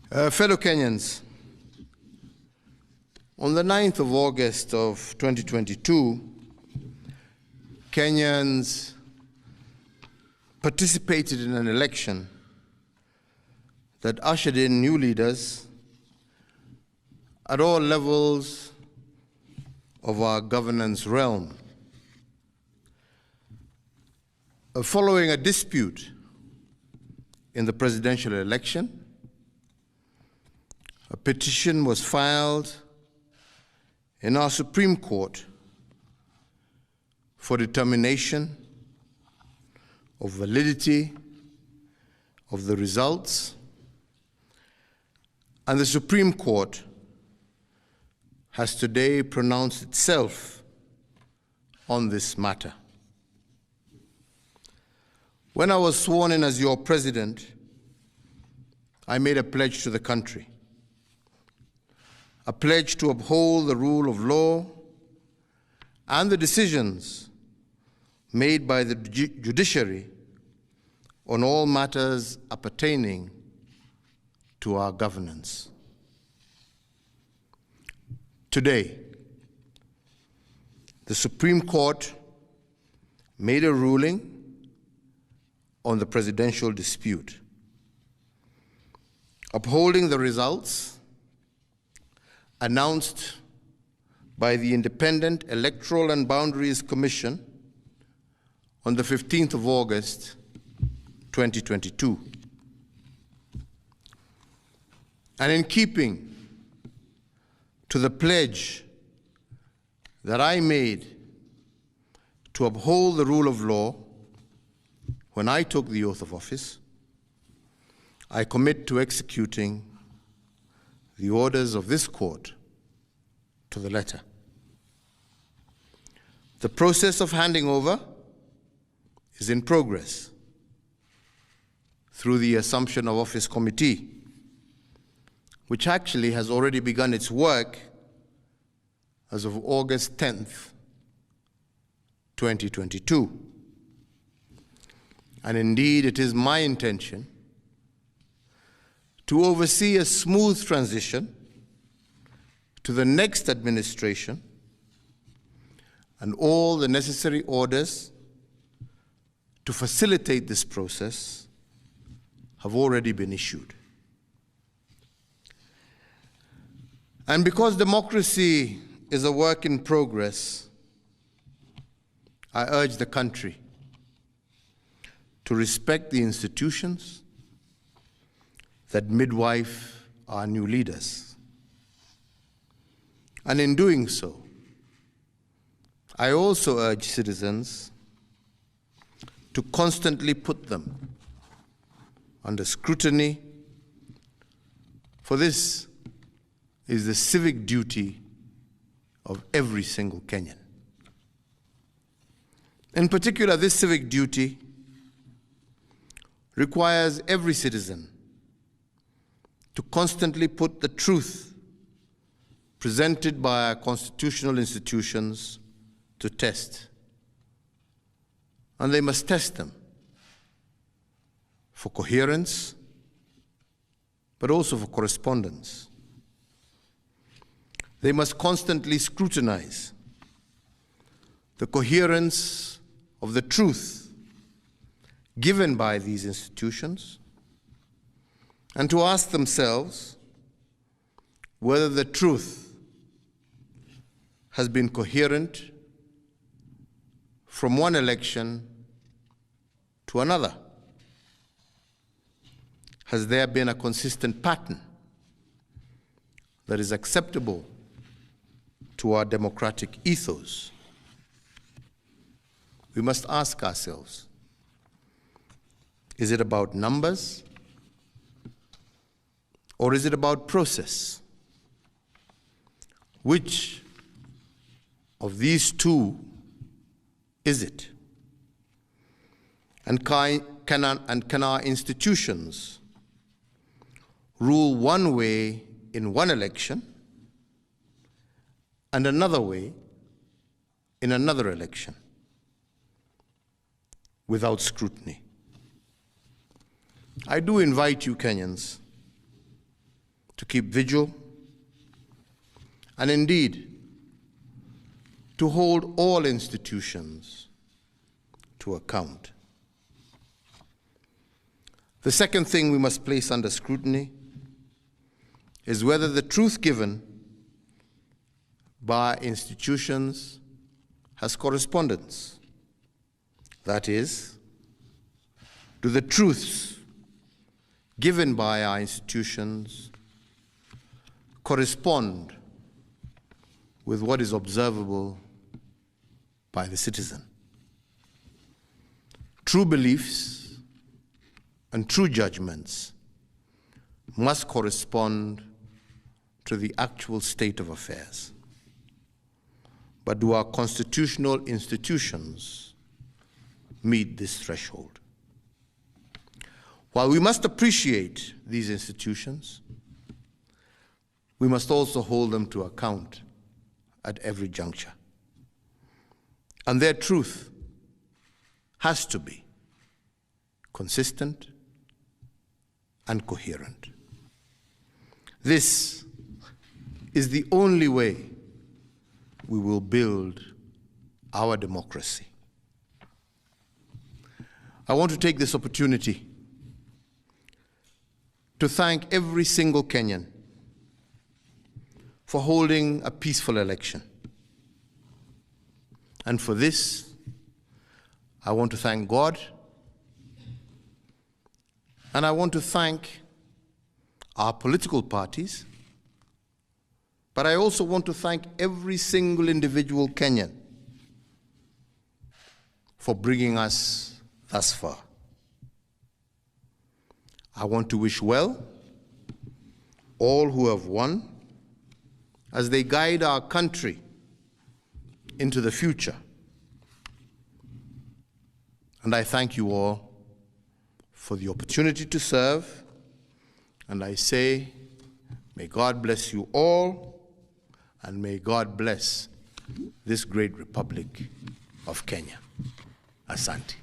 Fellow Kenyans, on the 9th of August of 2022, Kenyans participated in an election that ushered in new leaders at all levels of our governance realm. Following a dispute in the presidential election, a petition was filed in our Supreme Court for determination of validity of the results, and the Supreme Court has today pronounced itself on this matter. When I was sworn in as your president, I made a pledge to the country, a pledge to uphold the rule of law and the decisions made by the judiciary on all matters appertaining to our governance. Today, the Supreme Court made a ruling on the presidential dispute, upholding the results announced by the Independent Electoral and Boundaries Commission on the 15th of August, 2022. And in keeping to the pledge that I made to uphold the rule of law when I took the oath of office, I commit to executing the orders of this court to the letter. The process of handing over is in progress through the Assumption of Office Committee, which actually has already begun its work as of August 10th, 2022. And indeed, it is my intention to oversee a smooth transition to the next administration, and all the necessary orders to facilitate this process have already been issued. And because democracy is a work in progress, I urge the country to respect the institutions that midwife our new leaders. And in doing so, I also urge citizens to constantly put them under scrutiny, for this is the civic duty of every single Kenyan. In particular, this civic duty requires every citizen to constantly put the truth presented by our constitutional institutions to test. And they must test them for coherence, but also for correspondence. They must constantly scrutinize the coherence of the truth given by these institutions, and to ask themselves whether the truth has been coherent from one election to another. Has there been a consistent pattern that is acceptable to our democratic ethos? We must ask ourselves, is it about numbers, or is it about process? Which of these two is it? And can our institutions rule one way in one election and another way in another election without scrutiny? I do invite you, Kenyans, keep vigil, and indeed to hold all institutions to account. The second thing we must place under scrutiny is whether the truth given by institutions has correspondence. That is, do the truths given by our institutions correspond with what is observable by the citizen? True beliefs and true judgments must correspond to the actual state of affairs. But do our constitutional institutions meet this threshold? While we must appreciate these institutions, we must also hold them to account at every juncture. And their truth has to be consistent and coherent. This is the only way we will build our democracy. I want to take this opportunity to thank every single Kenyan for holding a peaceful election. And for this, I want to thank God, and I want to thank our political parties, but I also want to thank every single individual Kenyan for bringing us thus far. I want to wish well all who have won as they guide our country into the future. And I thank you all for the opportunity to serve, and I say, may God bless you all, and may God bless this great Republic of Kenya. Asante.